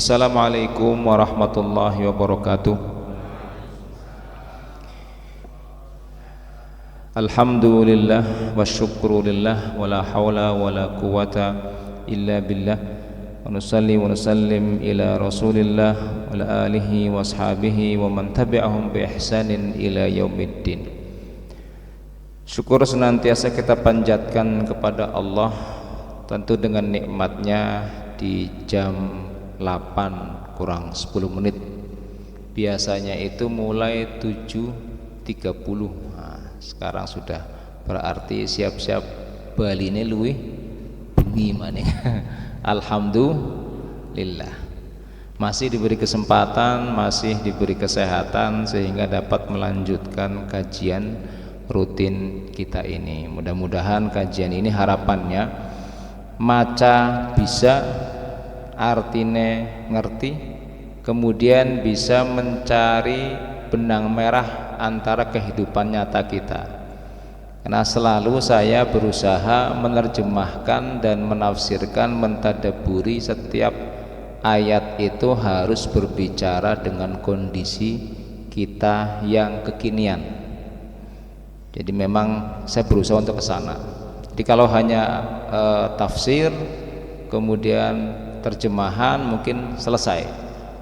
Assalamualaikum warahmatullahi wabarakatuh. Alhamdulillah wa syukrulillah wa la hawla wa la quwata illa billah. Wa nusalli wa nusallim ila rasulillah wa ala alihi wa ashabihi wa man tabi'ahum bi ihsanin ila yaumiddin. Syukur senantiasa kita panjatkan kepada Allah, tentu dengan nikmatnya di jam 8 kurang 10 menit. Biasanya itu mulai 7.30. Nah, sekarang sudah berarti siap-siap Bali ini luwih bengi maning. Alhamdulillah. Masih diberi kesempatan, masih diberi kesehatan sehingga dapat melanjutkan kajian rutin kita ini. Mudah-mudahan kajian ini harapannya maca bisa, artine ngerti, kemudian bisa mencari benang merah antara kehidupan nyata kita. Karena selalu saya berusaha menerjemahkan dan menafsirkan, mentadabburi setiap ayat itu harus berbicara dengan kondisi kita yang kekinian. Jadi memang saya berusaha untuk ke sana. Jadi kalau hanya tafsir kemudian terjemahan mungkin selesai,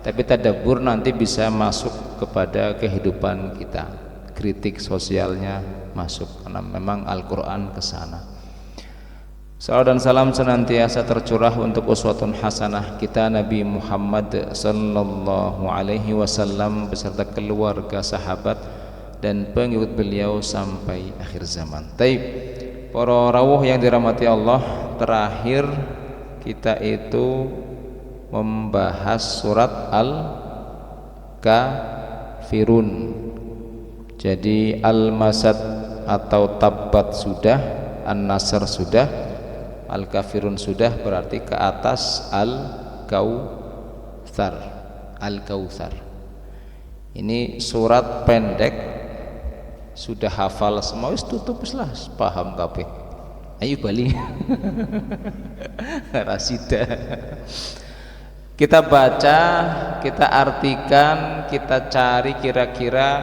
tapi tadabbur nanti bisa masuk kepada kehidupan kita, kritik sosialnya masuk, karena memang Al-Quran ke sana. Salawat dan salam senantiasa tercurah untuk uswatun hasanah kita Nabi Muhammad sallallahu alaihi wasallam beserta keluarga, sahabat dan pengikut beliau sampai akhir zaman. Taib, para rawuh yang dirahmati Allah, terakhir kita itu membahas surat Al-Kafirun. Jadi Al-Masad atau Tabbat sudah, An-Nasr sudah, Al-Kafirun sudah, berarti ke atas Al-Kautsar. Al-Kautsar ini surat pendek, sudah hafal semua, wis tutup lah, paham kabeh. Ayo Bali. Rasida. Kita baca, kita artikan, kita cari kira-kira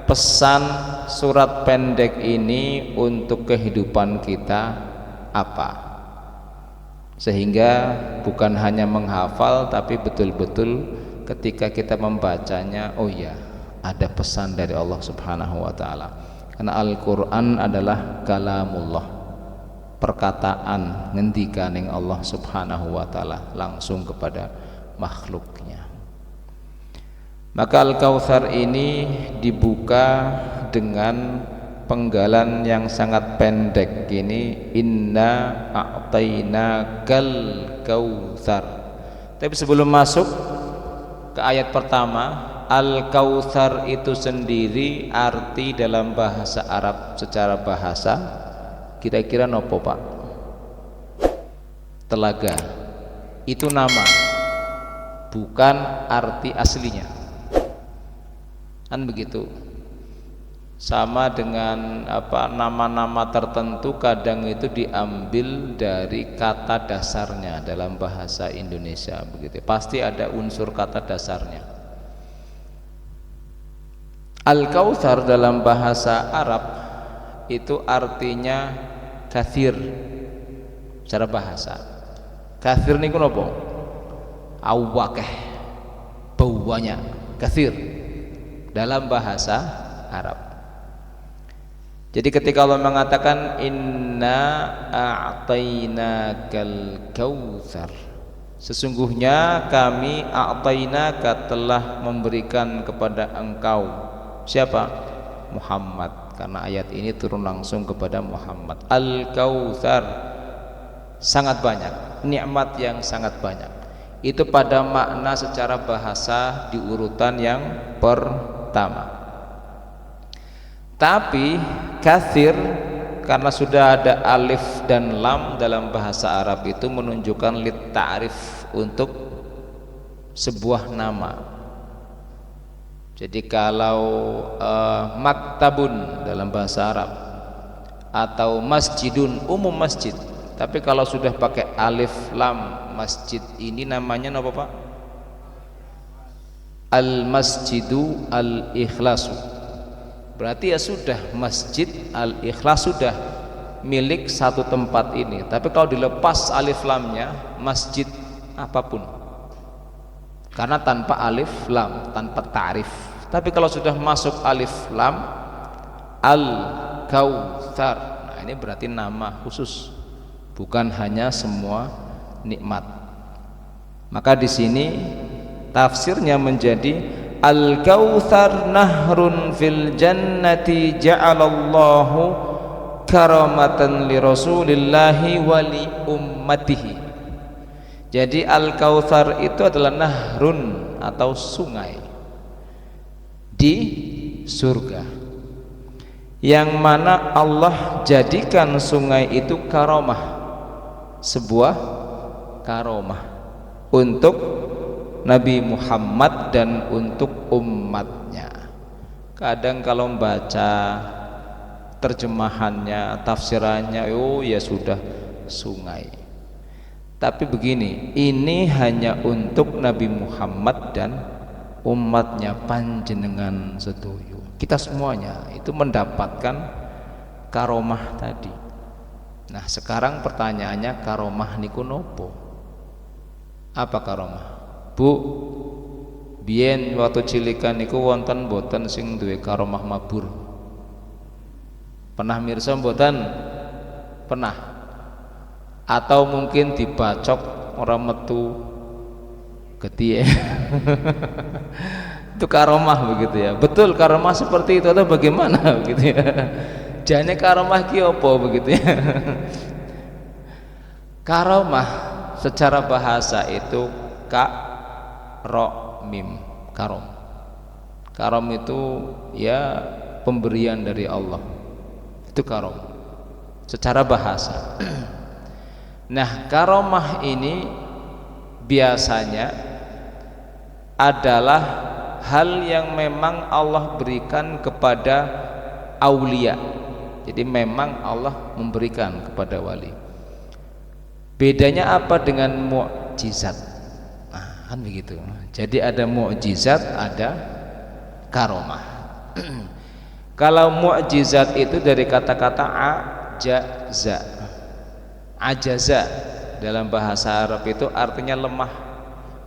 pesan surat pendek ini untuk kehidupan kita apa, sehingga bukan hanya menghafal tapi betul-betul ketika kita membacanya, oh ya, ada pesan dari Allah Subhanahu wa taala. Karena Al-Qur'an adalah kalamullah, perkataan ngendikaning Allah Subhanahu wa taala langsung kepada makhluknya. Maka Al-Kautsar ini dibuka dengan penggalan yang sangat pendek gini, inna a'tainakal kautsar. Tapi sebelum masuk ke ayat pertama, Al-Kautsar itu sendiri arti dalam bahasa Arab secara bahasa kira-kira nopo Pak? Telaga. Itu nama, bukan arti aslinya. Kan begitu. Sama dengan nama-nama tertentu kadang itu diambil dari kata dasarnya dalam bahasa Indonesia begitu. Pasti ada unsur kata dasarnya. Al-Kautsar dalam bahasa Arab itu artinya kathir secara bahasa. Kathir niku napa? Awakeh, banyak, kathir dalam bahasa Arab. Jadi ketika Allah mengatakan inna a'tainakal kautsar, sesungguhnya kami a'tainaka telah memberikan kepada engkau. Siapa? Muhammad, karena ayat ini turun langsung kepada Muhammad. Al-Kautsar, sangat banyak, nikmat yang sangat banyak. Itu pada makna secara bahasa di urutan yang pertama. Tapi kathir, karena sudah ada alif dan lam dalam bahasa Arab itu menunjukkan lit ta'rif, untuk sebuah nama. Jadi kalau maktabun dalam bahasa Arab atau masjidun, umum masjid. Tapi kalau sudah pakai alif lam, masjid ini namanya apa Pak? al-masjidu al-ikhlasu. Berarti ya sudah, masjid al-ikhlas sudah milik satu tempat ini. Tapi kalau dilepas alif lamnya, masjid apapun, karena tanpa alif lam, tanpa ta'rif. Tapi kalau sudah masuk alif lam, al-kautsar, nah ini berarti nama khusus, bukan hanya semua nikmat. Maka di sini tafsirnya menjadi al-kautsar nahrun fil jannati ja'alallahu karamatan li rasulillahi wa li ummatihi. Jadi al-kautsar itu adalah nahrun atau sungai di surga, yang mana Allah jadikan sungai itu karomah, sebuah karomah untuk Nabi Muhammad dan untuk umatnya. Kadang kalau membaca terjemahannya, tafsirannya, oh ya sudah sungai. Tapi begini, ini hanya untuk Nabi Muhammad dan umatnya panjenengan sedoyo. Kita semuanya itu mendapatkan karomah tadi. Nah sekarang pertanyaannya, karomah niku nopo? Apa karomah? Bu, biyen waktu cilikan niku wonten mboten sing duwe karomah mabur? Pernah mirsa mboten? Pernah? Atau mungkin dibacok orang metu getihe. Itu karomah begitu ya. Betul karomah seperti itu atau bagaimana begitu ya? Jane karomah ki apa begitu ya? Karomah secara bahasa itu mim, karom. Karom itu ya pemberian dari Allah. Itu karom secara bahasa. Nah, karomah ini biasanya adalah hal yang memang Allah berikan kepada aulia. Jadi memang Allah memberikan kepada wali. Bedanya apa dengan mukjizat? Nah, kan begitu. Jadi ada mukjizat, ada karomah. Kalau mukjizat itu dari kata-kata ajaza. Ajaza dalam bahasa Arab itu artinya lemah.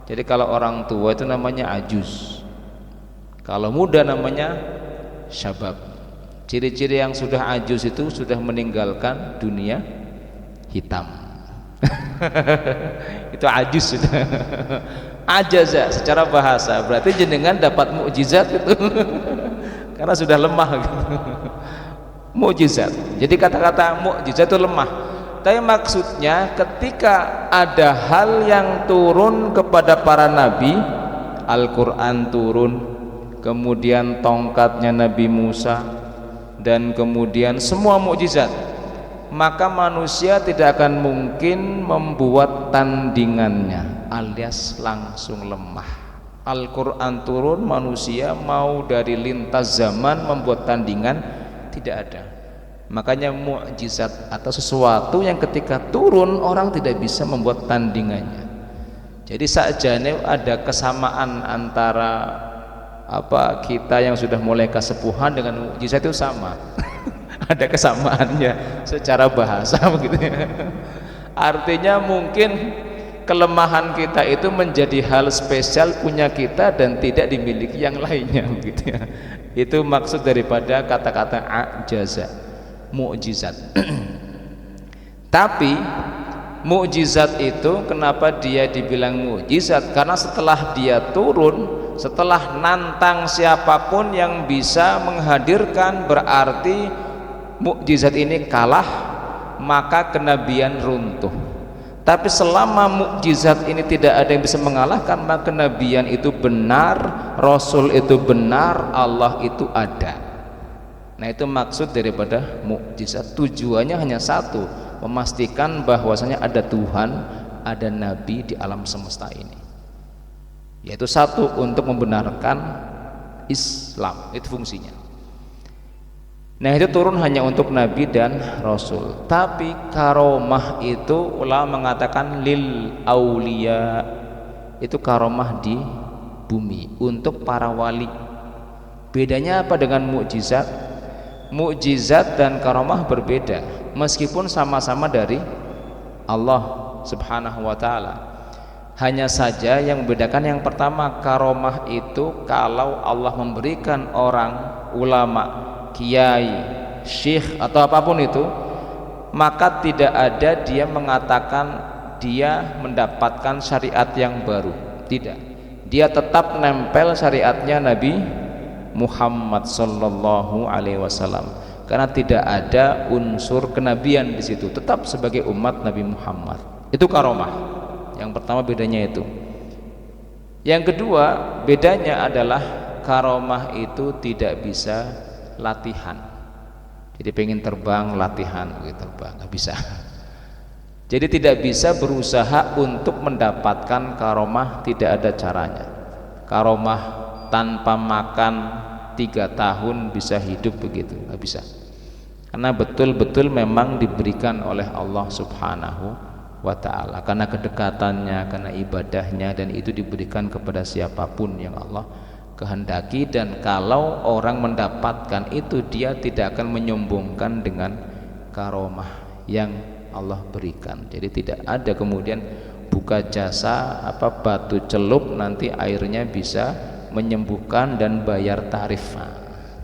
Jadi kalau orang tua itu namanya ajuz, kalau muda namanya syabab. Ciri-ciri yang sudah ajuz itu sudah meninggalkan dunia hitam. Itu ajuz sudah. Ajaza secara bahasa berarti jenengan dapat mukjizat itu karena sudah lemah gitu. Mukjizat. Jadi kata-kata mukjizat itu lemah. Tapi maksudnya ketika ada hal yang turun kepada para nabi, Al-Quran turun, kemudian tongkatnya Nabi Musa, dan kemudian semua mukjizat, maka manusia tidak akan mungkin membuat tandingannya, alias langsung lemah. Al-Quran turun, manusia mau dari lintas zaman membuat tandingan, tidak ada. Makanya mukjizat atau sesuatu yang ketika turun orang tidak bisa membuat tandingannya. Jadi sakjane ada kesamaan antara apa kita yang sudah mulai kesepuhan dengan mukjizat itu sama. Ada kesamaannya secara bahasa begitu ya. Artinya mungkin kelemahan kita itu menjadi hal spesial punya kita dan tidak dimiliki yang lainnya begitu ya. Itu maksud daripada kata-kata ajaza, mukjizat. Tapi mukjizat itu kenapa dia dibilang mukjizat? Karena setelah dia turun, setelah nantang siapapun yang bisa menghadirkan, berarti mukjizat ini kalah, maka kenabian runtuh. Tapi selama mukjizat ini tidak ada yang bisa mengalahkan, maka kenabian itu benar, Rasul itu benar, Allah itu ada. Nah itu maksud daripada mukjizat. Tujuannya hanya satu, memastikan bahwasanya ada Tuhan, ada Nabi di alam semesta ini. Yaitu satu, untuk membenarkan Islam, itu fungsinya. Nah itu turun hanya untuk Nabi dan Rasul. Tapi karomah itu ulama mengatakan lil aulia, itu karomah di bumi untuk para wali. Bedanya apa dengan mukjizat? Mukjizat dan karomah berbeda meskipun sama-sama dari Allah Subhanahu wa taala. Hanya saja yang membedakan yang pertama, karomah itu kalau Allah memberikan orang, ulama, kiai, syekh atau apapun itu, maka tidak ada dia mengatakan dia mendapatkan syariat yang baru. Tidak, dia tetap nempel syariatnya Nabi Muhammad sallallahu alaihi wasallam, karena tidak ada unsur kenabian di situ, tetap sebagai umat Nabi Muhammad. Itu karomah. Yang pertama bedanya itu. Yang kedua bedanya adalah karomah itu tidak bisa latihan. Jadi pengen terbang latihan gitu, terbang nggak bisa. Jadi tidak bisa berusaha untuk mendapatkan karomah, tidak ada caranya. Karomah tanpa makan 3 tahun bisa hidup begitu, nggak bisa. Karena betul-betul memang diberikan oleh Allah Subhanahu wa ta'ala, karena kedekatannya, karena ibadahnya, dan itu diberikan kepada siapapun yang Allah kehendaki. Dan kalau orang mendapatkan itu, dia tidak akan menyombongkan dengan karomah yang Allah berikan. Jadi tidak ada kemudian buka jasa batu celup nanti airnya bisa menyembuhkan dan bayar tarif.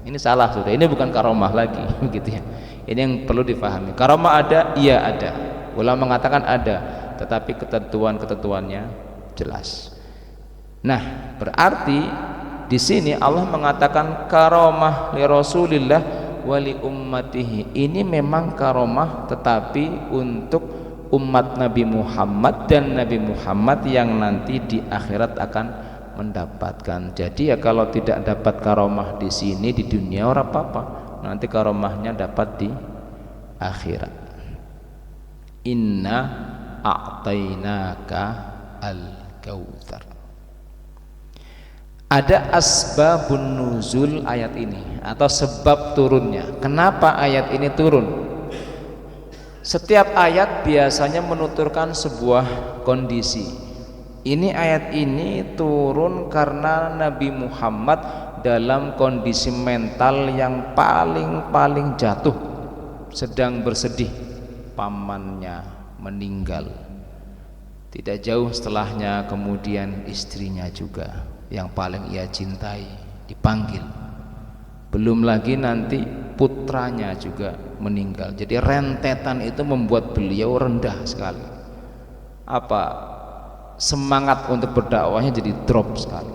Ini salah sudah, ini bukan karomah lagi gitu ya. Ini yang perlu difahami. Karomah ada, iya ada. Ulama mengatakan ada, tetapi ketentuan-ketentuannya jelas. Nah, berarti di sini Allah mengatakan karomah li Rasulillah wali ummatihi. Ini memang karomah tetapi untuk umat Nabi Muhammad dan Nabi Muhammad yang nanti di akhirat akan mendapatkan. Jadi ya kalau tidak dapat karomah di sini di dunia ora apa-apa, nanti karomahnya dapat di akhirat. Inna a'tainaka al-kautsar. Ada asbabun nuzul ayat ini atau sebab turunnya. Kenapa ayat ini turun? Setiap ayat biasanya menuturkan sebuah kondisi. Ini ayat ini turun karena Nabi Muhammad dalam kondisi mental yang paling jatuh, sedang bersedih, pamannya meninggal. Tidak jauh setelahnya kemudian istrinya juga yang paling ia cintai dipanggil. Belum lagi nanti putranya juga meninggal. Jadi rentetan itu membuat beliau rendah sekali. Semangat untuk berdakwahnya jadi drop sekali.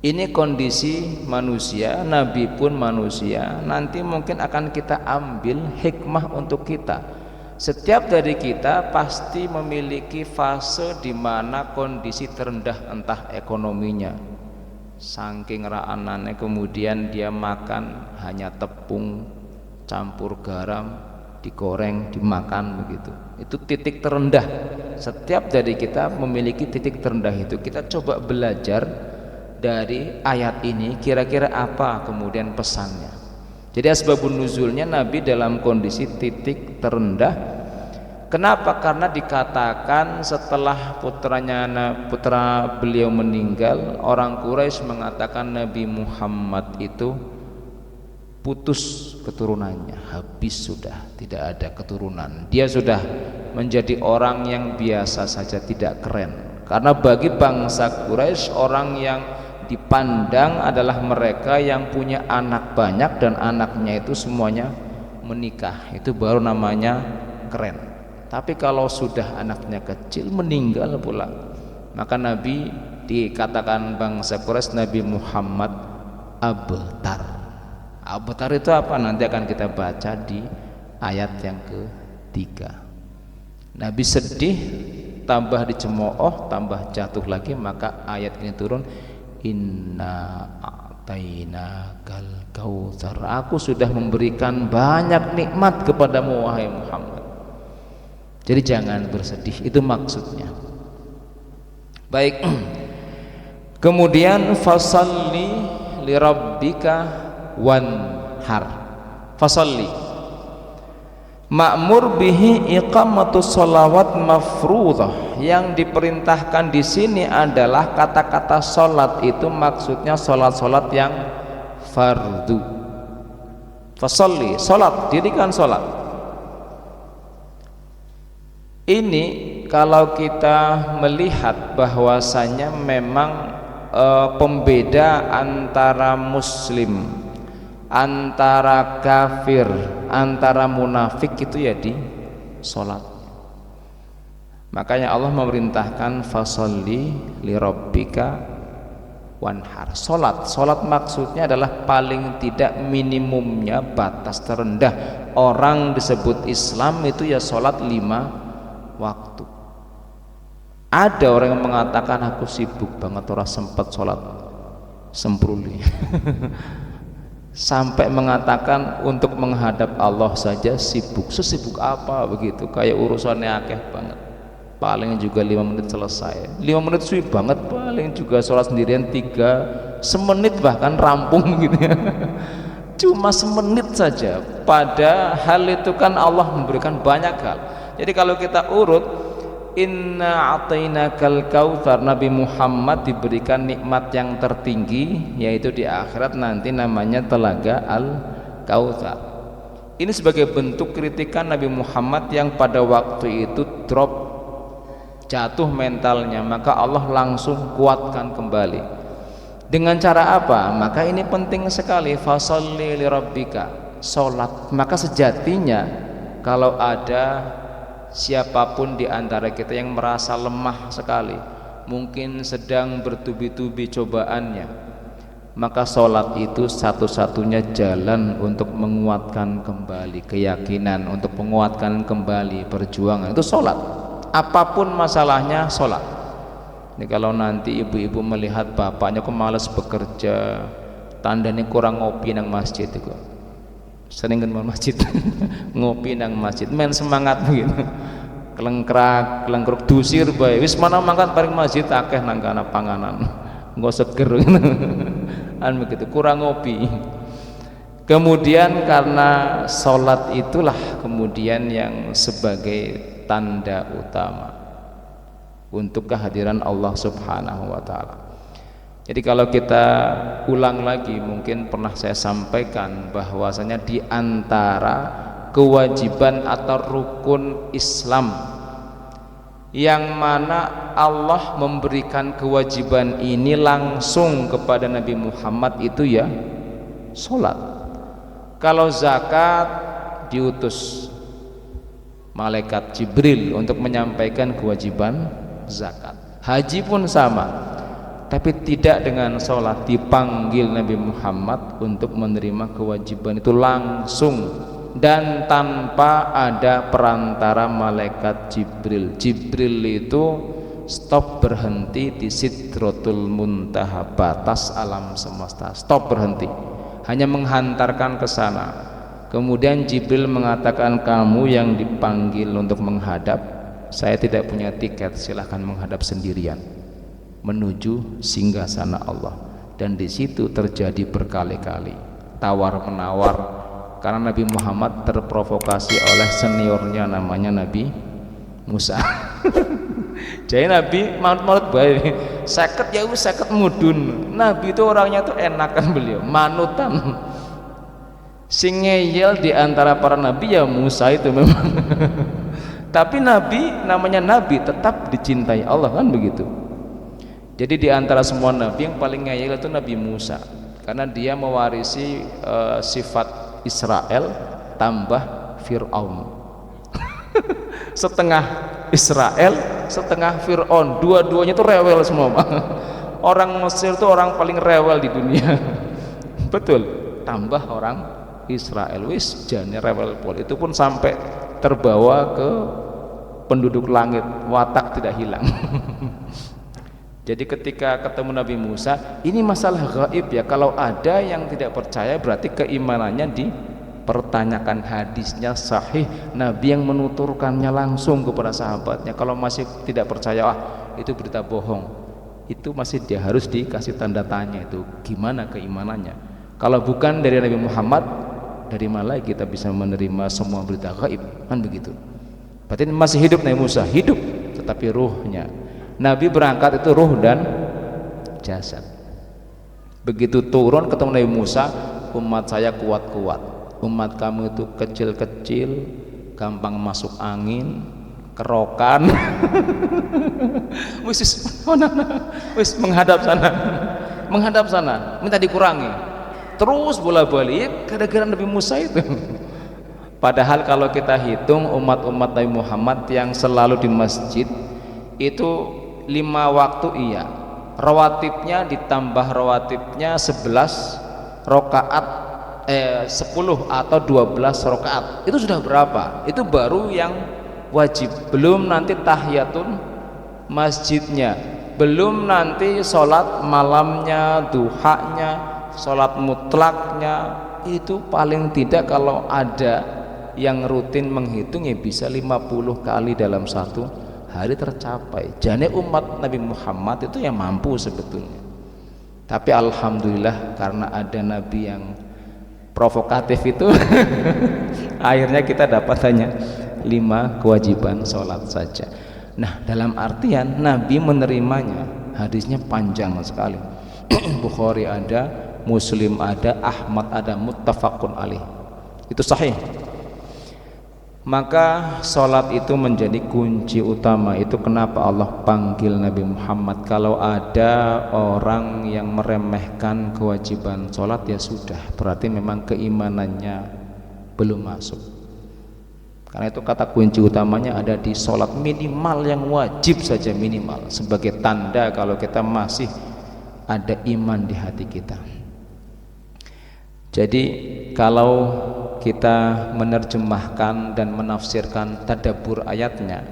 Ini kondisi manusia, Nabi pun manusia. Nanti mungkin akan kita ambil hikmah untuk kita. Setiap dari kita pasti memiliki fase di mana kondisi terendah, entah ekonominya, saking raanannya, kemudian dia makan hanya tepung campur garam, digoreng, dimakan begitu. Itu titik terendah. Setiap dari kita memiliki titik terendah itu. Kita coba belajar dari ayat ini, kira-kira apa kemudian pesannya. Jadi asbabun nuzulnya Nabi dalam kondisi titik terendah. Kenapa? Karena dikatakan setelah putra beliau meninggal, orang Quraisy mengatakan Nabi Muhammad itu putus keturunannya, habis sudah, tidak ada keturunan. Dia sudah menjadi orang yang biasa saja, tidak keren. Karena bagi bangsa Quraisy, orang yang dipandang adalah mereka yang punya anak banyak dan anaknya itu semuanya menikah. Itu baru namanya keren. Tapi kalau sudah anaknya kecil meninggal pula, maka Nabi dikatakan bangsa Quraisy Nabi Muhammad abtar. Abtar itu apa? Nanti akan kita baca di ayat yang ketiga. Nabi sedih, tambah dicemooh, tambah jatuh lagi, maka ayat ini turun. Inna a'tainakal kautsar. Aku sudah memberikan banyak nikmat kepadamu wahai Muhammad. Jadi jangan bersedih, itu maksudnya. Baik. Kemudian fasalli lirabbika wanhar. Fasalli. Ma'mur bihi iqamatus sholawat mafruḍah, yang diperintahkan di sini adalah kata-kata sholat itu maksudnya sholat-sholat yang fardu. Fasalli, sholat, dirikan sholat. Ini kalau kita melihat bahwasanya memang pembeda antara muslim, antara kafir, antara munafik itu ya di sholat. Makanya Allah memerintahkan fasolli lirabbika wanhar. Sholat maksudnya adalah paling tidak minimumnya, batas terendah orang disebut Islam itu ya sholat 5 waktu. Ada orang yang mengatakan aku sibuk banget orang sempat sholat sempruli sampai mengatakan untuk menghadap Allah saja sibuk. Sesibuk apa begitu, kayak urusannya akeh banget, paling juga 5 menit selesai. 5 menit suwi banget, paling juga sholat sendirian 3 semenit bahkan rampung gitu ya. Cuma semenit saja, padahal itu kan Allah memberikan banyak hal. Jadi kalau kita urut, inna atainakal kautsar, Nabi Muhammad diberikan nikmat yang tertinggi, yaitu di akhirat nanti namanya telaga al-kautsar. Ini sebagai bentuk kritikan Nabi Muhammad yang pada waktu itu drop, jatuh mentalnya, maka Allah langsung kuatkan kembali. Dengan cara apa? Maka ini penting sekali, fasalli lirabbika, sholat. Maka sejatinya kalau ada siapapun di antara kita yang merasa lemah sekali, mungkin sedang bertubi-tubi cobaannya, maka sholat itu satu-satunya jalan untuk menguatkan kembali keyakinan, untuk menguatkan kembali perjuangan. Itu sholat, apapun masalahnya sholat. Ini kalau nanti ibu-ibu melihat bapaknya kok malas bekerja, tandanya kurang ngopi nang masjid itu. Sering kan masjid ngopi nang masjid, main semangat begitu, kelengkruk dusir bae, wis mana mangkat paring masjid akeh nang kana panganan engko seger an begitu, kurang ngopi. Kemudian karena sholat itulah kemudian yang sebagai tanda utama untuk kehadiran Allah Subhanahu wa ta'ala. Jadi kalau kita ulang lagi, mungkin pernah saya sampaikan bahwasanya di antara kewajiban atau rukun Islam yang mana Allah memberikan kewajiban ini langsung kepada Nabi Muhammad itu ya sholat. Kalau zakat diutus malaikat Jibril untuk menyampaikan kewajiban zakat. Haji pun sama, tapi tidak dengan sholat. Dipanggil Nabi Muhammad untuk menerima kewajiban itu langsung dan tanpa ada perantara malaikat Jibril. Jibril itu stop, berhenti di Sidratul Muntaha, batas alam semesta, stop, berhenti, hanya menghantarkan ke sana. Kemudian Jibril mengatakan, kamu yang dipanggil untuk menghadap, saya tidak punya tiket, silahkan menghadap sendirian menuju singgasana Allah. Dan di situ terjadi berkali-kali tawar menawar karena Nabi Muhammad terprovokasi oleh seniornya namanya Nabi Musa. Jadi Nabi manut-manut baik, seket ya seket mudun. Nabi itu orangnya tuh enakan, beliau manutan. Sing ngeyel di antara para nabi ya Musa itu memang. Tapi Nabi, namanya Nabi, tetap dicintai Allah, kan begitu. Jadi di antara semua Nabi yang paling ngeyel itu Nabi Musa, karena dia mewarisi sifat Israel tambah Fir'aun. Setengah Israel, setengah Fir'aun, dua-duanya itu rewel semua. Orang Mesir itu orang paling rewel di dunia. Betul, tambah orang Israel, wis jane rewel pol. Itu pun sampai terbawa ke penduduk langit, watak tidak hilang. Jadi ketika ketemu Nabi Musa, ini masalah gaib ya, kalau ada yang tidak percaya berarti keimanannya dipertanyakan. Hadisnya sahih, Nabi yang menuturkannya langsung kepada sahabatnya. Kalau masih tidak percaya, itu berita bohong, itu masih dia harus dikasih tanda tanya, itu gimana keimanannya. Kalau bukan dari Nabi Muhammad, dari mana lagi kita bisa menerima semua berita gaib, kan begitu. Berarti masih hidup Nabi Musa, hidup tetapi ruhnya. Nabi berangkat itu ruh dan jasad. Begitu turun ketemu Nabi Musa, umat saya kuat-kuat, umat kamu itu kecil-kecil, gampang masuk angin, kerokan. Wis menghadap sana, minta dikurangi. Terus bola-balik gara-gara Nabi Musa itu. Padahal kalau kita hitung umat-umat Nabi Muhammad yang selalu di masjid itu 5 waktu iya, rawatibnya ditambah rawatibnya 11 rakaat 10 atau 12 rakaat, itu sudah berapa? Itu baru yang wajib, belum nanti tahiyatul masjidnya, belum nanti sholat malamnya, duhanya, sholat mutlaknya. Itu paling tidak kalau ada yang rutin menghitung ya bisa 50 kali dalam satu hari tercapai. Jadi umat Nabi Muhammad itu yang mampu sebetulnya. Tapi alhamdulillah karena ada Nabi yang provokatif itu akhirnya kita dapat hanya 5 kewajiban sholat saja. Nah, dalam artian Nabi menerimanya, hadisnya panjang sekali. Bukhari ada, Muslim ada, Ahmad ada, muttafaqun alaih. Itu sahih. Maka sholat itu menjadi kunci utama. Itu kenapa Allah panggil Nabi Muhammad. Kalau ada orang yang meremehkan kewajiban sholat, ya sudah, berarti memang keimanannya belum masuk. Karena itu kata kunci utamanya ada di sholat, minimal yang wajib saja, minimal, sebagai tanda kalau kita masih ada iman di hati kita. Jadi kalau kita menerjemahkan dan menafsirkan tadabbur ayatnya,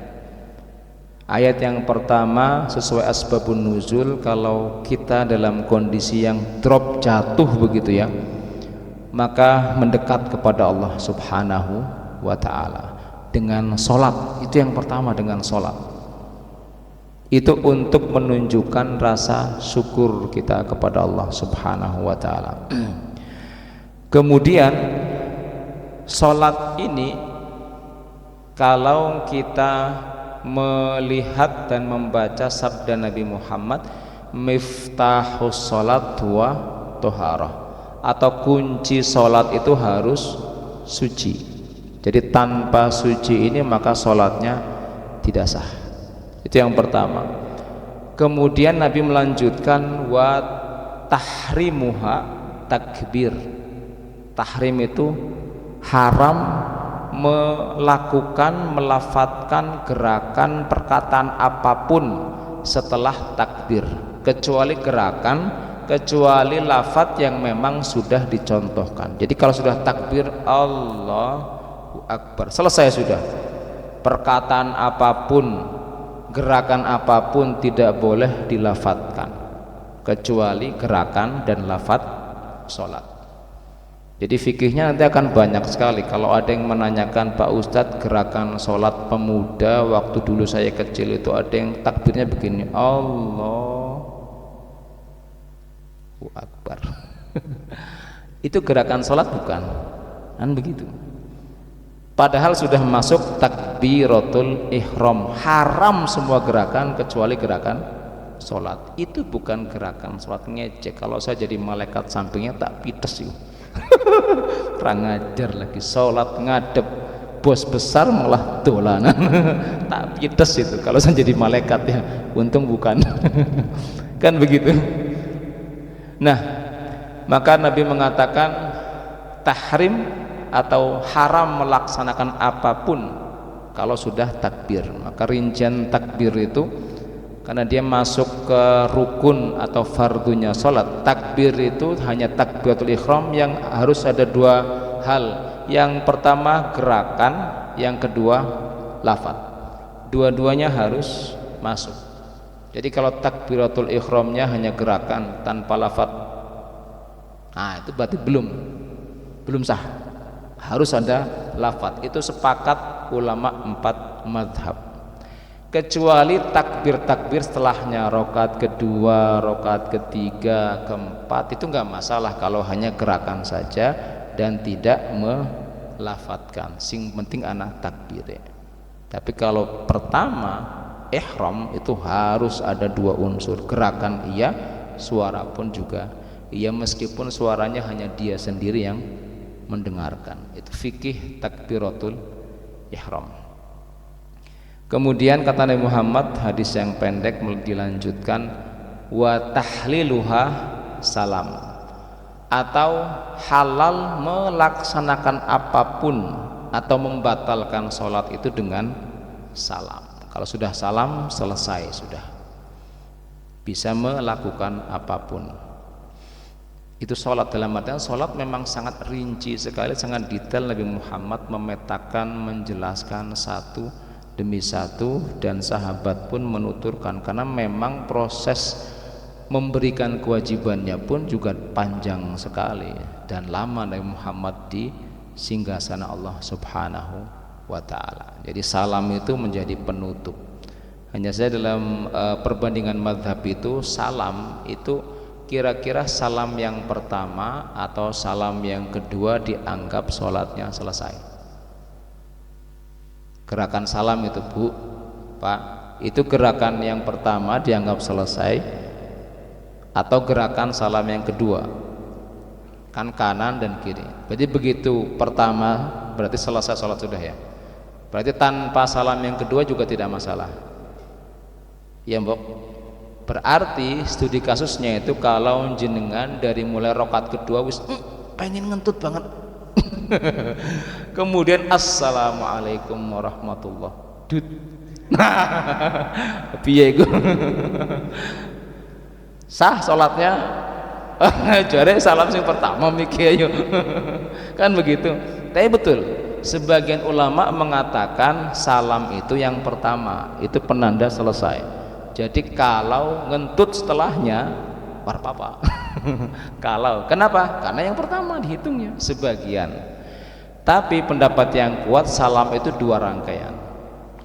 ayat yang pertama sesuai asbabun nuzul, kalau kita dalam kondisi yang drop, jatuh begitu ya, maka mendekat kepada Allah subhanahu wa ta'ala dengan sholat. Itu yang pertama, dengan sholat itu untuk menunjukkan rasa syukur kita kepada Allah subhanahu wa ta'ala. Kemudian sholat ini kalau kita melihat dan membaca sabda Nabi Muhammad, miftahus sholat wa toharah, atau kunci sholat itu harus suci. Jadi tanpa suci ini maka sholatnya tidak sah. Itu yang pertama. Kemudian Nabi melanjutkan wa tahrimuha takbir. Tahrim itu haram melakukan, melafadzkan gerakan perkataan apapun setelah takbir, kecuali gerakan, kecuali lafadz yang memang sudah dicontohkan. Jadi kalau sudah takbir Allahu Akbar, selesai sudah. Perkataan apapun, gerakan apapun tidak boleh dilafadzkan kecuali gerakan dan lafadz sholat. Jadi fikihnya nanti akan banyak sekali. Kalau ada yang menanyakan, Pak Ustadz, gerakan sholat pemuda waktu dulu saya kecil itu ada yang takbirnya begini, Allahu Akbar. Itu gerakan sholat bukan? Kan begitu. Padahal sudah masuk takbiratul ihram, haram semua gerakan kecuali gerakan sholat. Itu bukan gerakan sholat, ngecek. Kalau saya jadi malaikat sampingnya tak pites itu. Kurang ajar lagi, sholat ngadep bos besar malah dolanan. Tak pites itu kalau saya jadi malaikat ya. Untung bukan. Kan begitu. Nah, maka Nabi mengatakan tahrim atau haram melaksanakan apapun kalau sudah takbir. Maka rincian takbir itu karena dia masuk ke rukun atau fardunya sholat. Takbir itu hanya takbiratul ihram yang harus ada 2 hal. Yang pertama gerakan, yang kedua lafadz. Dua-duanya harus masuk. Jadi kalau takbiratul ihramnya hanya gerakan tanpa lafadz, nah itu berarti belum sah. Harus ada lafadz. Itu sepakat ulama 4 mazhab. Kecuali takbir-takbir setelahnya, rakaat kedua, rakaat ketiga, keempat, itu enggak masalah kalau hanya gerakan saja dan tidak melafatkan. Sing penting anak takbir ya. Tapi kalau pertama ihram itu harus ada dua unsur, gerakan iya, suara pun juga iya, meskipun suaranya hanya dia sendiri yang mendengarkan. Itu fikih takbiratul ihram. Kemudian kata Nabi Muhammad, hadis yang pendek dilanjutkan, wa tahliluha salam, atau halal melaksanakan apapun atau membatalkan sholat itu dengan salam. Kalau sudah salam selesai, sudah bisa melakukan apapun. Itu sholat. Dalam artian sholat memang sangat rinci sekali, sangat detail. Nabi Muhammad memetakan, menjelaskan satu demi satu, dan sahabat pun menuturkan, karena memang proses memberikan kewajibannya pun juga panjang sekali dan lama Nabi Muhammad di singgasana Allah Subhanahu wa ta'ala. Jadi salam itu menjadi penutup. Hanya saja dalam perbandingan madhab itu, salam itu kira-kira salam yang pertama atau salam yang kedua dianggap sholatnya selesai. Gerakan salam itu Bu, Pak, itu gerakan yang pertama dianggap selesai atau gerakan salam yang kedua? Kan kanan dan kiri. Berarti begitu pertama berarti selesai sholat sudah ya. Berarti tanpa salam yang kedua juga tidak masalah. Ya Mbok. Berarti studi kasusnya itu kalau jenengan dari mulai rakaat kedua wis pengen ngentut banget. Kemudian assalamualaikum warahmatullah. Dut. Piye iku? Sah salatnya? Jare salam sing pertama mikir ayo. Kan begitu. Tapi betul, sebagian ulama mengatakan salam itu yang pertama, itu penanda selesai. Jadi kalau ngentut setelahnya warpapa. Kalau kenapa? Karena yang pertama dihitungnya sebagian. Tapi pendapat yang kuat salam itu dua rangkaian,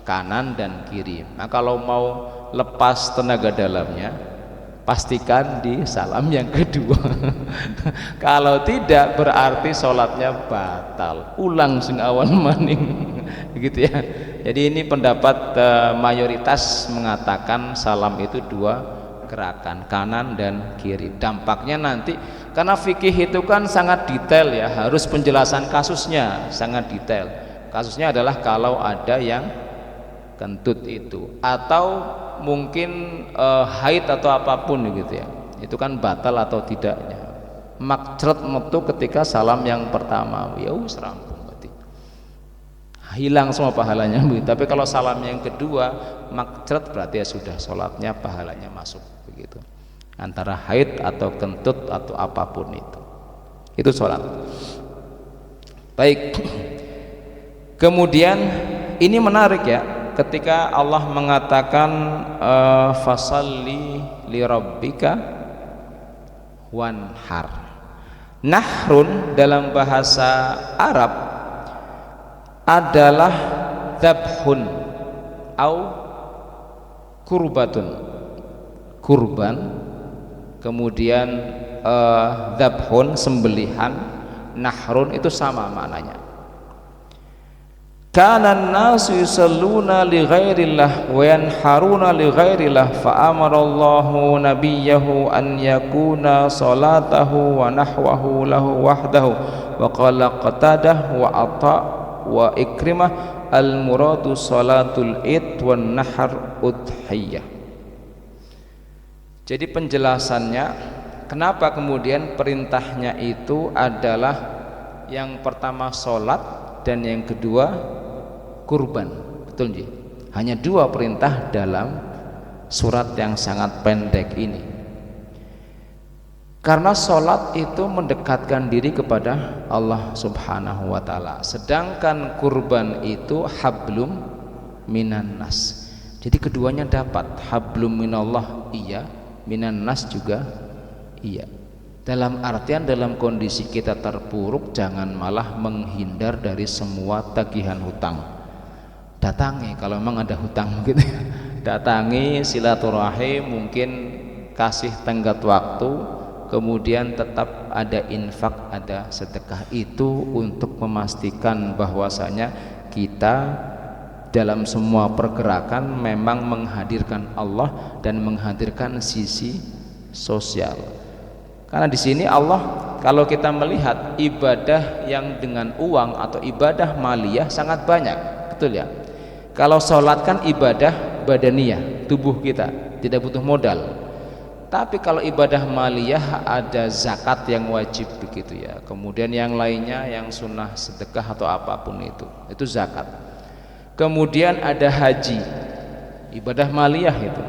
kanan dan kiri. Nah kalau mau lepas tenaga dalamnya, pastikan di salam yang kedua. Kalau tidak berarti sholatnya batal, ulang sing awan maning. Gitu ya. Jadi ini pendapat mayoritas mengatakan salam itu dua gerakan, kanan dan kiri. Dampaknya nanti, karena fikih itu kan sangat detail ya, harus penjelasan kasusnya sangat detail. Kasusnya adalah kalau ada yang kentut itu, atau mungkin haid atau apapun gitu ya, itu kan batal atau tidaknya. Makcret metu ketika salam yang pertama, ya wis rampung, berarti hilang semua pahalanya. Tapi kalau salam yang kedua makcret berarti ya sudah, sholatnya pahalanya masuk begitu. Antara haid atau kentut atau apapun itu sholat. Baik. Kemudian ini menarik ya, ketika Allah mengatakan fasalli li rabbika wanhar. Nahrun dalam bahasa Arab adalah dzabhun au kurbatun, kurban, kemudian dzabhun sembelihan, nahrun itu sama maknanya. Kana an-nasu yusalluna li ghairillah wa yanharuna li ghairillah fa amara Allahu nabiyahu an yakuna salatahu wa nahwahu lahu wahdahu wa qala Qatadah wa Atha wa Ikrimah al-muradu salatul id wan nahar udhiyah. Jadi penjelasannya kenapa kemudian perintahnya itu adalah yang pertama sholat dan yang kedua kurban, betul nggih? Hanya dua perintah dalam surat yang sangat pendek ini. Karena sholat itu mendekatkan diri kepada Allah Subhanahu wa ta'ala, sedangkan kurban itu hablum minan nas. Jadi keduanya dapat, hablum minallah iya, minan nas juga iya. Dalam artian dalam kondisi kita terpuruk, jangan malah menghindar dari semua tagihan hutang. Datangi kalau memang ada hutang gitu, datangi, silaturahim, mungkin kasih tenggat waktu, kemudian tetap ada infak, ada sedekah. Itu untuk memastikan bahwasanya kita dalam semua pergerakan memang menghadirkan Allah dan menghadirkan sisi sosial. Karena di sini Allah, kalau kita melihat ibadah yang dengan uang atau ibadah maliyah sangat banyak, betul ya? Kalau sholat kan ibadah badaniyah, tubuh kita, tidak butuh modal. Tapi kalau ibadah maliyah ada zakat yang wajib begitu ya. Kemudian yang lainnya yang sunnah sedekah atau apapun itu zakat. Kemudian ada haji, ibadah maliyah itu,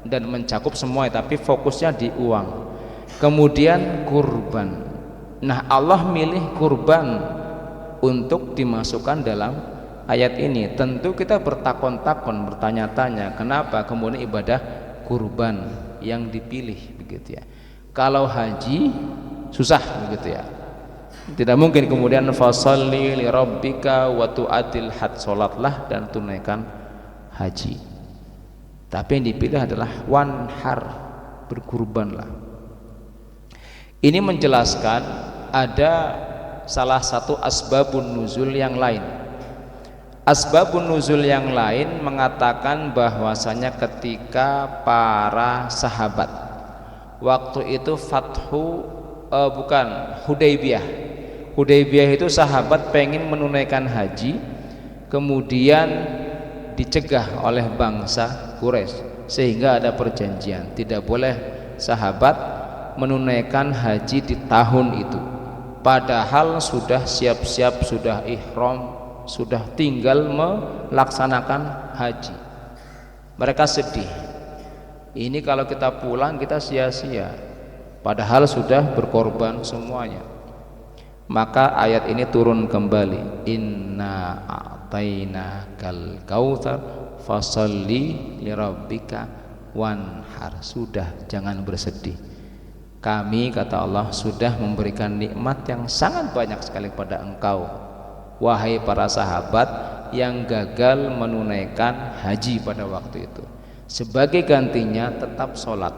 dan mencakup semua, tapi fokusnya di uang. Kemudian kurban. Nah, Allah milih kurban untuk dimasukkan dalam ayat ini. Tentu kita bertakon-takon, bertanya-tanya, kenapa kemudian ibadah kurban yang dipilih begitu ya. Kalau haji susah begitu ya. Tidak mungkin kemudian fasalli li rabbika wa tu'atil had, salatlah dan tunaikan haji. Tapi yang dipilih adalah wanhar, berkurbanlah. Ini menjelaskan ada salah satu asbabun nuzul yang lain. Asbabun nuzul yang lain mengatakan bahwasanya ketika para sahabat waktu itu Hudaybiyah itu sahabat pengen menunaikan haji, kemudian dicegah oleh bangsa Quraisy sehingga ada perjanjian tidak boleh sahabat menunaikan haji di tahun itu, padahal sudah siap-siap, sudah ihram, sudah tinggal melaksanakan haji. Mereka sedih, ini kalau kita pulang kita sia-sia, padahal sudah berkorban semuanya. Maka ayat ini turun kembali, inna a'tainakal kautsar fasalli lirabbika wanhar. Sudah, jangan bersedih, kami, kata Allah, sudah memberikan nikmat yang sangat banyak sekali pada engkau, wahai para sahabat yang gagal menunaikan haji pada waktu itu. Sebagai gantinya tetap sholat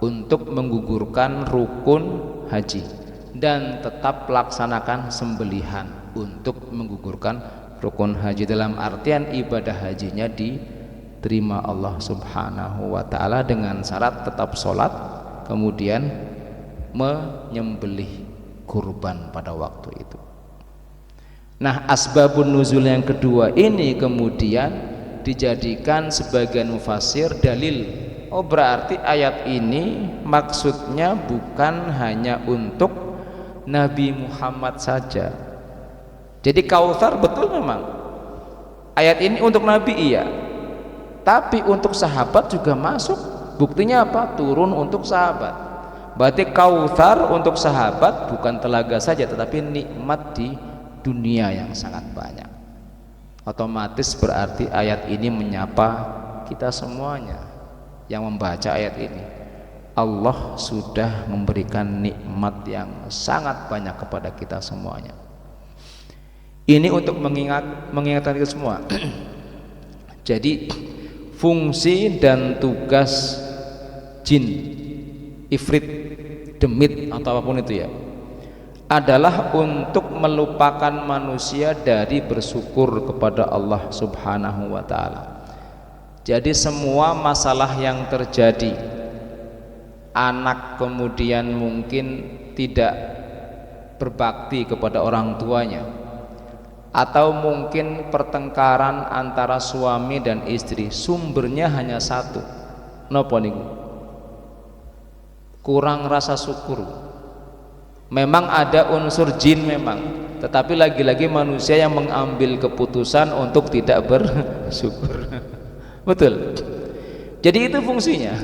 untuk menggugurkan rukun haji, dan tetap laksanakan sembelihan untuk menggugurkan rukun haji, dalam artian ibadah hajinya diterima Allah Subhanahu wa ta'ala dengan syarat tetap sholat, kemudian menyembelih kurban pada waktu itu. Nah, asbabun nuzul yang kedua ini kemudian dijadikan sebagian mufassir dalil. Oh, berarti ayat ini maksudnya bukan hanya untuk Nabi Muhammad saja. Jadi Kautsar betul memang ayat ini untuk Nabi, iya, tapi untuk sahabat juga masuk. Buktinya apa? Turun untuk sahabat. Berarti Kautsar untuk sahabat bukan telaga saja, tetapi nikmat di dunia yang sangat banyak. Otomatis berarti ayat ini menyapa kita semuanya yang membaca ayat ini. Allah sudah memberikan nikmat yang sangat banyak kepada kita semuanya. Ini untuk mengingatkan kita semua. Jadi fungsi dan tugas jin, ifrit, demit atau apapun itu ya, adalah untuk melupakan manusia dari bersyukur kepada Allah Subhanahu wa ta'ala. Jadi semua masalah yang terjadi, anak kemudian mungkin tidak berbakti kepada orang tuanya, atau mungkin pertengkaran antara suami dan istri, sumbernya hanya satu, napa niku? Kurang rasa syukur. Memang ada unsur jin memang, tetapi lagi-lagi manusia yang mengambil keputusan untuk tidak bersyukur. Betul. Jadi itu fungsinya.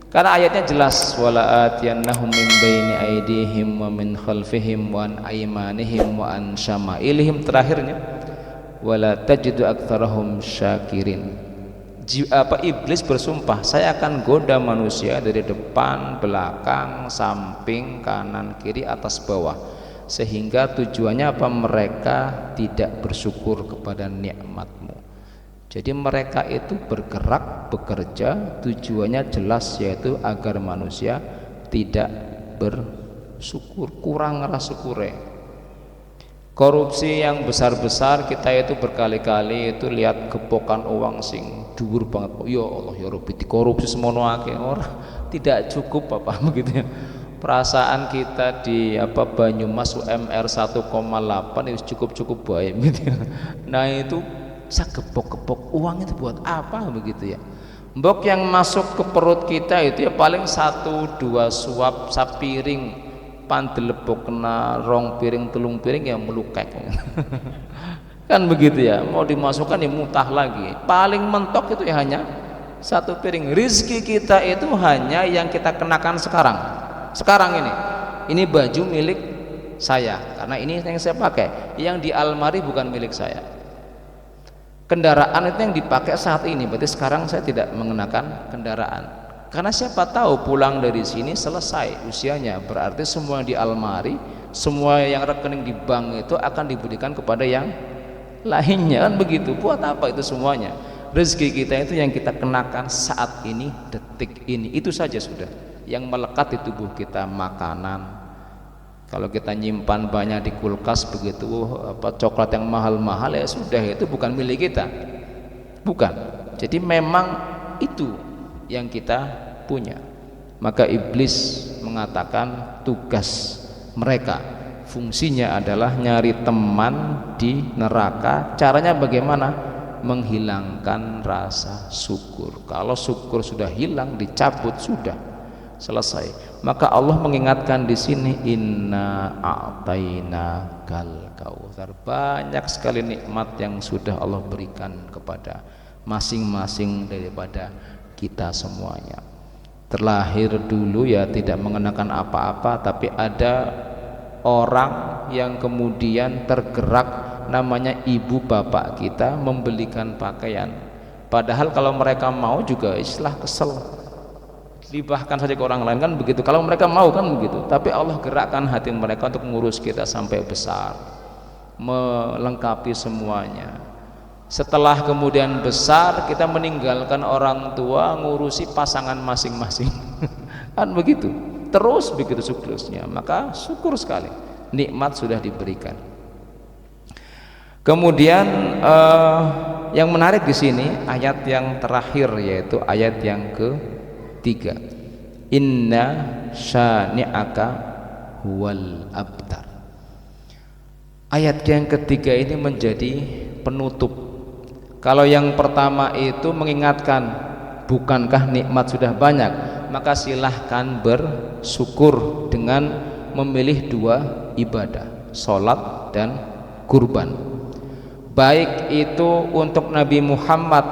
Karena ayatnya jelas, wala atiyannahum min baini aydihim wa min khalfihim wa an aymanihim wa an syama'ilihim, terakhirnya wala tajidu aktsarahum syakirin. Iblis bersumpah, saya akan goda manusia dari depan, belakang, samping, kanan, kiri, atas, bawah, sehingga tujuannya apa? Mereka tidak bersyukur kepada nikmatmu. Jadi mereka itu bergerak, bekerja, tujuannya jelas, yaitu agar manusia tidak bersyukur, kurang syukure. Korupsi yang besar-besar kita itu berkali-kali itu lihat gepokan uang sing dhuwur banget. Oh ya Allah ya Rabbi, dikorupsi semono akeh ora tidak cukup apa begitu ya. Perasaan kita di Banyumas UMR 1,8 itu cukup baik gitu ya. Nah itu sagepok-gepok uang itu buat apa begitu ya. Mbok yang masuk ke perut kita itu ya paling 1-2 suap sapiring, pandelepok kena rong piring telung piring ya melukek kan begitu ya. Mau dimasukkan ya mutah lagi, paling mentok itu ya hanya 1 piring. Rizki kita itu hanya yang kita kenakan sekarang ini baju milik saya karena ini yang saya pakai, yang di almari bukan milik saya. Kendaraan itu yang dipakai saat ini, berarti sekarang saya tidak mengenakan kendaraan. Karena siapa tahu pulang dari sini selesai usianya, berarti semua yang di almari, semua yang rekening di bank itu akan diberikan kepada yang lainnya kan begitu. Buat apa itu semuanya? Rezeki kita itu yang kita kenakan saat ini, detik ini, itu saja sudah. Yang melekat di tubuh kita makanan. Kalau kita nyimpan banyak di kulkas begitu, coklat yang mahal-mahal ya sudah, itu bukan milik kita, bukan. Jadi memang itu yang kita punya. Maka iblis mengatakan tugas mereka, fungsinya adalah nyari teman di neraka. Caranya bagaimana? Menghilangkan rasa syukur. Kalau syukur sudah hilang, dicabut, sudah selesai. Maka Allah mengingatkan di sini, inna a'taina kal kautsar. Banyak sekali nikmat yang sudah Allah berikan kepada masing-masing daripada kita semuanya. Terlahir dulu ya tidak mengenakan apa-apa, tapi ada orang yang kemudian tergerak, namanya ibu bapak kita, membelikan pakaian. Padahal kalau mereka mau juga istilah kesel, libahkan saja ke orang lain kan begitu. Kalau mereka mau kan begitu, tapi Allah gerakkan hati mereka untuk mengurus kita sampai besar, melengkapi semuanya. Setelah kemudian besar, kita meninggalkan orang tua, ngurusi pasangan masing-masing kan begitu, terus begitu siklusnya. Maka syukur sekali, nikmat sudah diberikan. Kemudian yang menarik di sini ayat yang terakhir, yaitu ayat yang ke-3, inna syani'aka huwal abtar. Ayat yang ketiga ini menjadi penutup. Kalau yang pertama itu mengingatkan, bukankah nikmat sudah banyak, maka silahkan bersyukur dengan memilih 2 ibadah, sholat dan kurban. Baik itu untuk Nabi Muhammad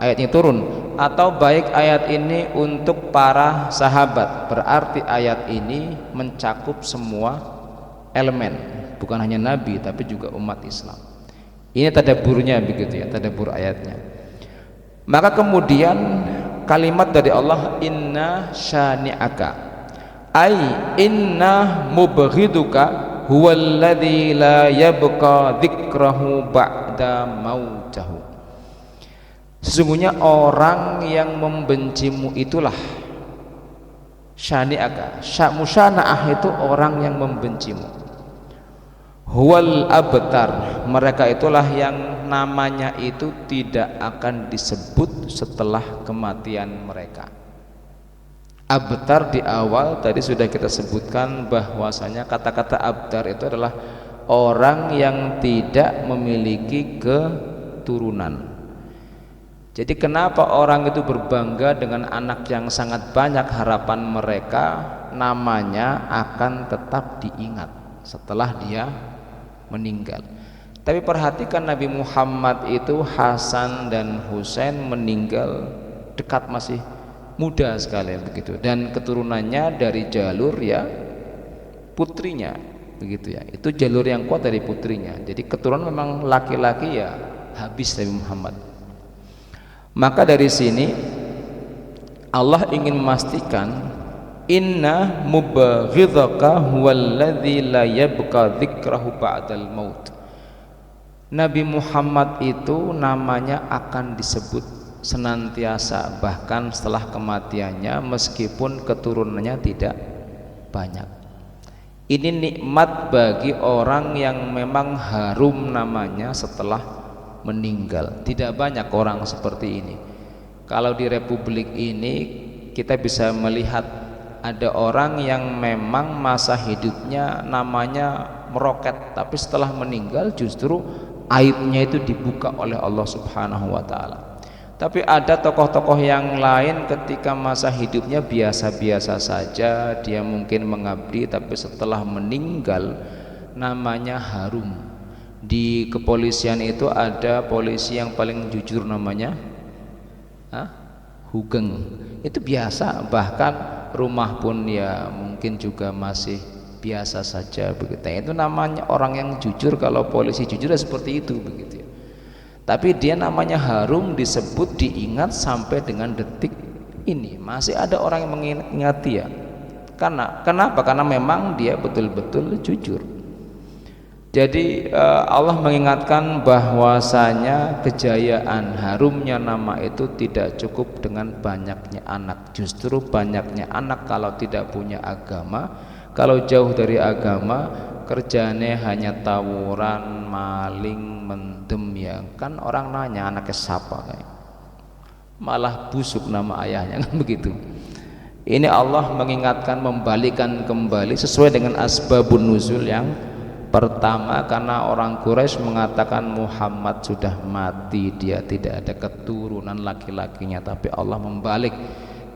ayatnya turun, atau baik ayat ini untuk para sahabat, berarti ayat ini mencakup semua elemen, bukan hanya Nabi tapi juga umat Islam. Ini tadaburnya begitu ya, tadabur ayatnya. Maka kemudian kalimat dari Allah, inna syani'aka, ay inna mubghiduka huwallazi la yabqa dzikrahu ba'da mautahu. Sesungguhnya orang yang membencimu itulah syani'aka. Musyanaah itu orang yang membencimu. Huwal abtar, mereka itulah yang namanya itu tidak akan disebut setelah kematian mereka. Abtar di awal tadi sudah kita sebutkan bahwasanya kata-kata abtar itu adalah orang yang tidak memiliki keturunan. Jadi kenapa orang itu berbangga dengan anak yang sangat banyak, harapan mereka namanya akan tetap diingat setelah dia meninggal. Tapi perhatikan Nabi Muhammad itu Hasan dan Husain meninggal dekat, masih muda sekali begitu, dan keturunannya dari jalur ya putrinya begitu ya. Itu jalur yang kuat dari putrinya. Jadi keturunan memang laki-laki ya habis Nabi Muhammad. Maka dari sini Allah ingin memastikan, inna mubghidaka huwallazi la yabqa dzikrahu ba'dal maut. Nabi Muhammad itu namanya akan disebut senantiasa bahkan setelah kematiannya, meskipun keturunannya tidak banyak. Ini nikmat bagi orang yang memang harum namanya setelah meninggal. Tidak banyak orang seperti ini. Kalau di republik ini kita bisa melihat ada orang yang memang masa hidupnya namanya meroket, tapi setelah meninggal justru aibnya itu dibuka oleh Allah Subhanahu wa taala. Tapi ada tokoh-tokoh yang lain ketika masa hidupnya biasa-biasa saja, dia mungkin mengabdi, tapi setelah meninggal namanya harum. Di kepolisian itu ada polisi yang paling jujur namanya Hugeng. Itu biasa, bahkan rumah pun ya mungkin juga masih biasa saja begitu. Itu namanya orang yang jujur. Kalau polisi jujur ya seperti itu begitu ya. Tapi dia namanya harum, disebut, diingat sampai dengan detik ini. Masih ada orang yang mengingati ya. Kenapa? Karena memang dia betul-betul jujur. Jadi Allah mengingatkan bahwasanya kejayaan harumnya nama itu tidak cukup dengan banyaknya anak. Justru banyaknya anak kalau tidak punya agama, kalau jauh dari agama, kerjanya hanya tawuran, maling, mendem ya. Kan orang nanya anaknya siapa, kayak malah busuk nama ayahnya kan begitu. Ini Allah mengingatkan, membalikan kembali sesuai dengan asbabun nuzul yang pertama, karena orang Quraisy mengatakan Muhammad sudah mati, dia tidak ada keturunan laki-lakinya. Tapi Allah membalik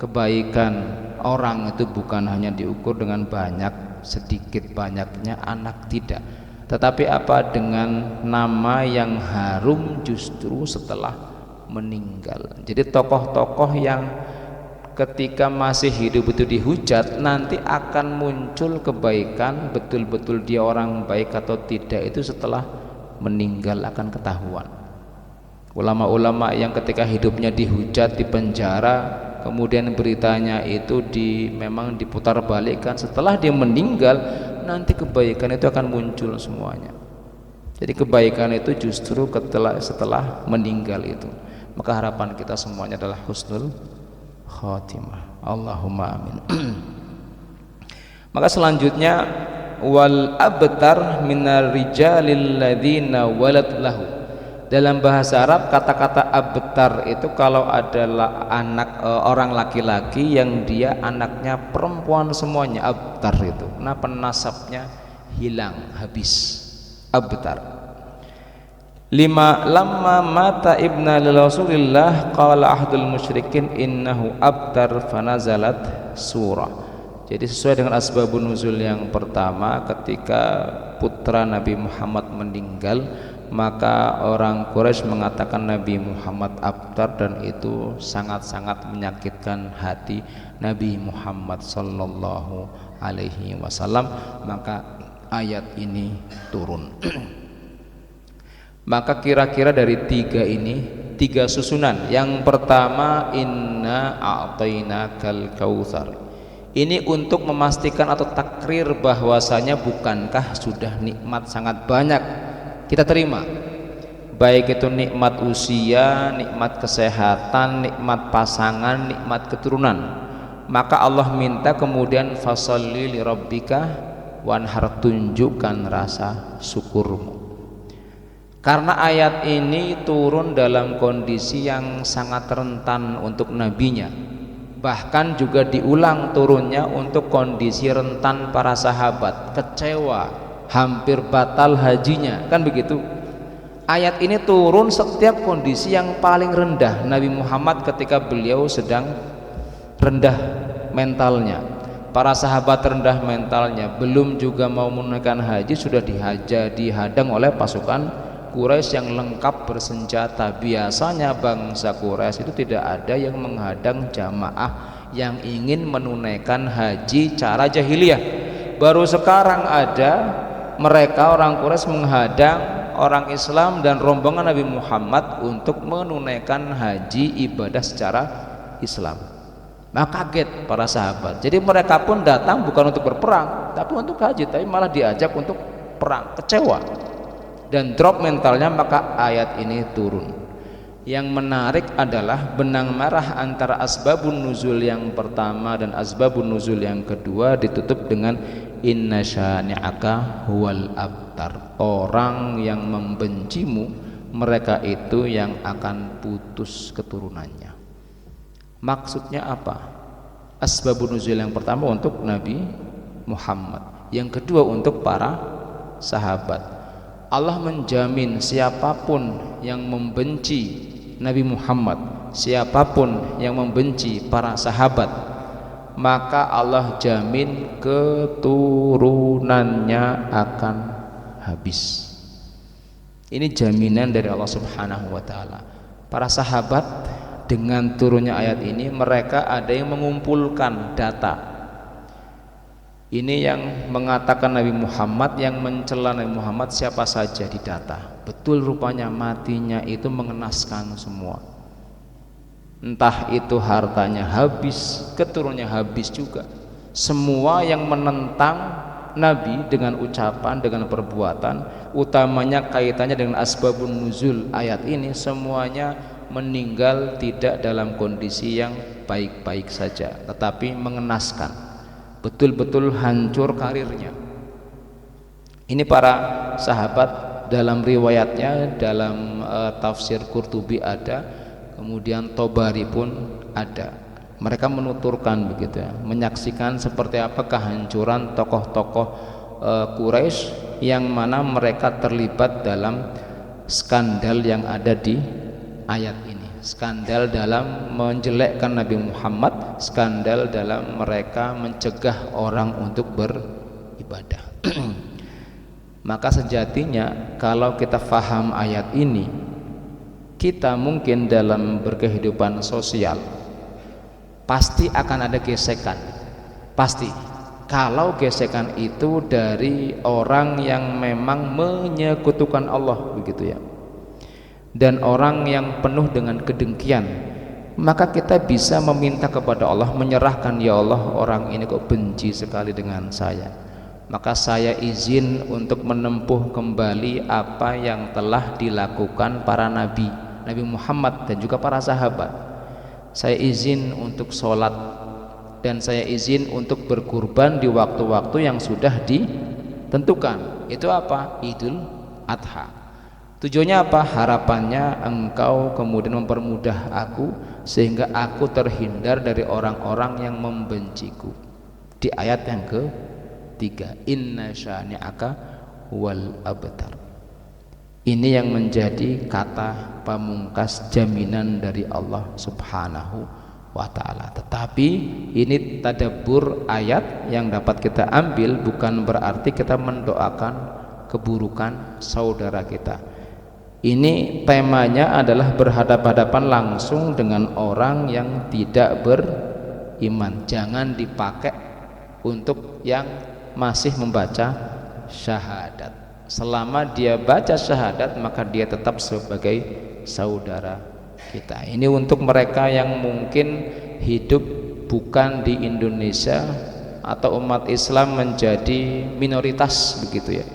kebaikan orang itu bukan hanya diukur dengan banyak sedikit banyaknya anak, tidak, tetapi apa, dengan nama yang harum justru setelah meninggal. Jadi tokoh-tokoh yang ketika masih hidup itu dihujat, nanti akan muncul kebaikan, betul-betul dia orang baik atau tidak itu setelah meninggal akan ketahuan. Ulama-ulama yang ketika hidupnya dihujat, dipenjara, kemudian beritanya itu memang diputar balikkan, setelah dia meninggal nanti kebaikan itu akan muncul semuanya. Jadi kebaikan itu justru setelah meninggal itu. Maka harapan kita semuanya adalah husnul khatimah. Allahumma amin. Maka selanjutnya, wal abtar minar rijalil ladzina walad lahu. Dalam bahasa Arab kata-kata abtar itu kalau adalah anak orang laki-laki yang dia anaknya perempuan semuanya, abtar itu. Nah, penasabnya hilang, habis. Abtar. Lamma mata ibna Rasulillah qala ahdul musyrikin innahu abtar fanazalat surah. Jadi sesuai dengan asbabun nuzul yang pertama, ketika putra Nabi Muhammad meninggal, maka orang Quraisy mengatakan Nabi Muhammad abtar, dan itu sangat-sangat menyakitkan hati Nabi Muhammad sallallahu alaihi wasallam. Maka ayat ini turun. Maka kira-kira dari tiga susunan. Yang pertama, inna a'tainakal kautsar. Ini untuk memastikan atau takrir bahwasanya bukankah sudah nikmat sangat banyak kita terima, baik itu nikmat usia, nikmat kesehatan, nikmat pasangan, nikmat keturunan. Maka Allah minta kemudian fasalli li rabbika wanhar, tunjukkan rasa syukurmu. Karena ayat ini turun dalam kondisi yang sangat rentan untuk nabinya, bahkan juga diulang turunnya untuk kondisi rentan para sahabat, kecewa, hampir batal hajinya, kan begitu. Ayat ini turun setiap kondisi yang paling rendah Nabi Muhammad ketika beliau sedang rendah mentalnya, para sahabat rendah mentalnya, belum juga mau menunaikan haji sudah dihadang oleh pasukan Quraisy yang lengkap bersenjata. Biasanya bangsa Quraisy itu tidak ada yang menghadang jamaah yang ingin menunaikan haji cara jahiliyah. Baru sekarang ada mereka orang Quraisy menghadang orang Islam dan rombongan Nabi Muhammad untuk menunaikan haji, ibadah secara Islam. Maka kaget para sahabat. Jadi mereka pun datang bukan untuk berperang, tapi untuk haji, tapi malah diajak untuk perang. Kecewa dan drop mentalnya, maka ayat ini turun. Yang menarik adalah benang merah antara asbabun nuzul yang pertama dan asbabun nuzul yang kedua ditutup dengan inna syani'aka huwal abtar. Orang yang membencimu, mereka itu yang akan putus keturunannya. Maksudnya apa? Asbabun nuzul yang pertama untuk Nabi Muhammad, yang kedua untuk para sahabat. Allah menjamin siapapun yang membenci Nabi Muhammad, siapapun yang membenci para sahabat, maka Allah jamin keturunannya akan habis. Ini jaminan dari Allah Subhanahu wa taala. Para sahabat dengan turunnya ayat ini, mereka ada yang mengumpulkan data. Ini yang mengatakan Nabi Muhammad, yang mencela Nabi Muhammad siapa saja didata. Betul, rupanya matinya itu mengenaskan semua. Entah itu hartanya habis, keturunannya habis juga. Semua yang menentang Nabi dengan ucapan, dengan perbuatan, utamanya kaitannya dengan asbabun nuzul ayat ini, semuanya meninggal tidak dalam kondisi yang baik-baik saja, tetapi mengenaskan. Betul-betul hancur karirnya. Ini para sahabat, dalam riwayatnya, dalam tafsir Qurtubi ada, kemudian Tobari pun ada. Mereka menuturkan begitu ya, menyaksikan seperti apa kehancuran tokoh-tokoh Quraisy yang mana mereka terlibat dalam skandal yang ada di ayat ini. Skandal dalam menjelekkan Nabi Muhammad, skandal dalam mereka mencegah orang untuk beribadah. Maka sejatinya kalau kita faham ayat ini, kita mungkin dalam berkehidupan sosial pasti akan ada gesekan. Pasti. Kalau gesekan itu dari orang yang memang menyekutukan Allah, begitu ya, dan orang yang penuh dengan kedengkian, maka kita bisa meminta kepada Allah, menyerahkan, ya Allah, orang ini kok benci sekali dengan saya, maka saya izin untuk menempuh kembali apa yang telah dilakukan para nabi, Nabi Muhammad dan juga para sahabat. Saya izin untuk sholat, dan saya izin untuk berkurban di waktu-waktu yang sudah ditentukan. Itu apa? Idul Adha. Tujuannya apa? Harapannya engkau kemudian mempermudah aku sehingga aku terhindar dari orang-orang yang membenciku. Di ayat yang ketiga, inna syani'aka wal abtar. Ini yang menjadi kata pamungkas jaminan dari Allah Subhanahu wa ta'ala. Tetapi ini tadabbur ayat yang dapat kita ambil, bukan berarti kita mendoakan keburukan saudara kita. Ini temanya adalah berhadapan-hadapan langsung dengan orang yang tidak beriman. Jangan dipakai untuk yang masih membaca syahadat. Selama dia baca syahadat, maka dia tetap sebagai saudara kita. Ini untuk mereka yang mungkin hidup bukan di Indonesia atau umat Islam menjadi minoritas, begitu ya.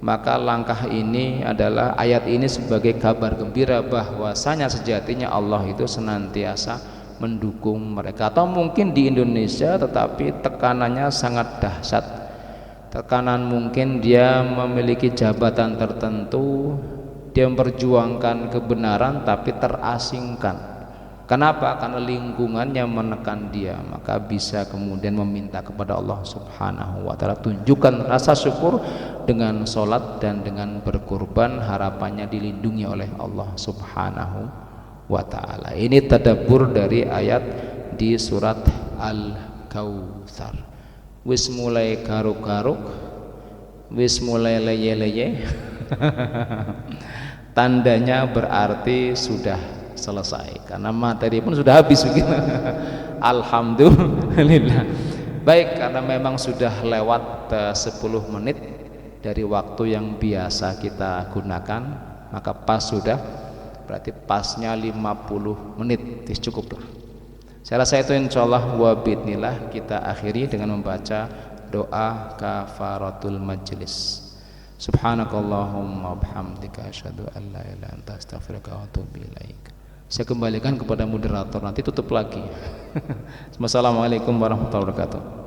Maka langkah ini adalah ayat ini sebagai kabar gembira bahwasanya sejatinya Allah itu senantiasa mendukung mereka. Atau mungkin di Indonesia tetapi tekanannya sangat dahsyat. Tekanan mungkin dia memiliki jabatan tertentu, dia memperjuangkan kebenaran tapi terasingkan. Kenapa? Karena lingkungannya menekan dia. Maka bisa kemudian meminta kepada Allah Subhanahu wa ta'ala, tunjukkan rasa syukur dengan sholat dan dengan berkurban, harapannya dilindungi oleh Allah Subhanahu wa ta'ala. Ini tadabbur dari ayat di surat Al-Kautsar. Wis mulai garuk-garuk, wis mulai leye-leye. Tandanya berarti sudah selesai, karena materi pun sudah habis begitu. Alhamdulillah. Baik, karena memang sudah lewat 10 menit dari waktu yang biasa kita gunakan, maka pas sudah, berarti pasnya 50 menit, cukuplah. Saya rasa itu insyaallah wa bidnillah kita akhiri dengan membaca doa kafaratul majlis. Subhanakallahumma bihamdika asyhadu an la ilaha illa anta astaghfiruka wa atubu ilaik. Saya kembalikan kepada moderator, nanti tutup lagi. Wassalamualaikum warahmatullahi wabarakatuh.